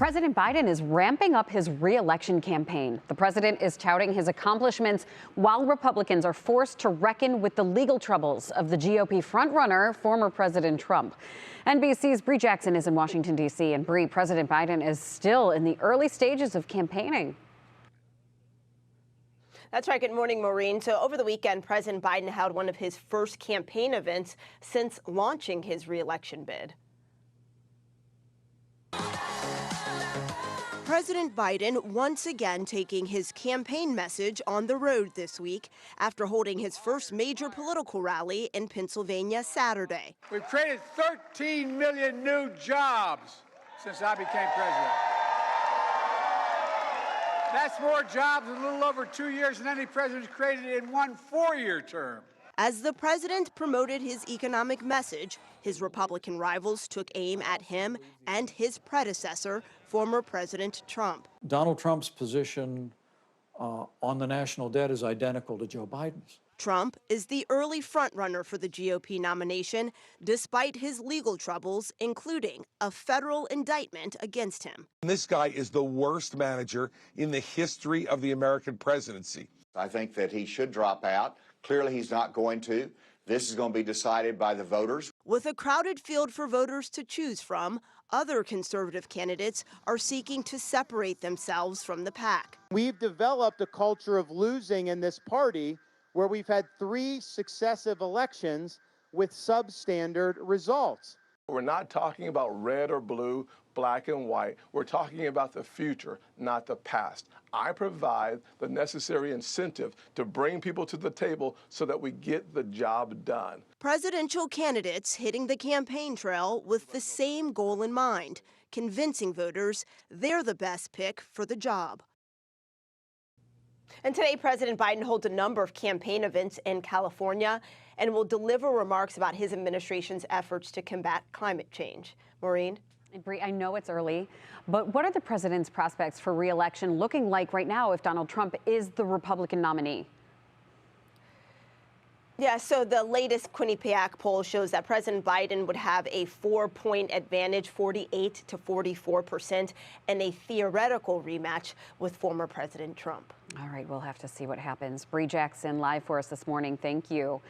President Biden is ramping up his re-election campaign. The president is touting his accomplishments while Republicans are forced to reckon with the legal troubles of the GOP frontrunner, former President Trump. NBC's Bree Jackson is in Washington, D.C. And Bree, President Biden is still in the early stages of campaigning. That's right. Good morning, Maureen. So over the weekend, President Biden held one of his first campaign events since launching his re-election bid. President Biden once again taking his campaign message on the road this week after holding his first major political rally in Pennsylvania Saturday. We've created 13 million new jobs since I became president. That's more jobs in a little over 2 years than any president's created in one 4-year term. As the president promoted his economic message, his Republican rivals took aim at him and his predecessor, former President Trump. Donald Trump's position on the national debt is identical to Joe Biden's. Trump is the early frontrunner for the GOP nomination, despite his legal troubles, including a federal indictment against him. This guy is the worst manager in the history of the American presidency. I think that he should drop out. Clearly, he's not going to. This is going to be decided by the voters. With a crowded field for voters to choose from, other conservative candidates are seeking to separate themselves from the pack. We've developed a culture of losing in this party where we've had 3 successive elections with substandard results. We're not talking about red or blue, black and white. We're talking about the future, not the past. I provide the necessary incentive to bring people to the table so that we get the job done. Presidential candidates hitting the campaign trail with the same goal in mind, convincing voters they're the best pick for the job. And today, President Biden holds a number of campaign events in California and will deliver remarks about his administration's efforts to combat climate change. Maureen? And Bree, I know it's early, but what are the president's prospects for re-election looking like right now if Donald Trump is the Republican nominee? Yeah, so the latest Quinnipiac poll shows that President Biden would have a 4-point advantage, 48 to 44%, and a theoretical rematch with former President Trump. All right, we'll have to see what happens. Bree Jackson live for us this morning. Thank you.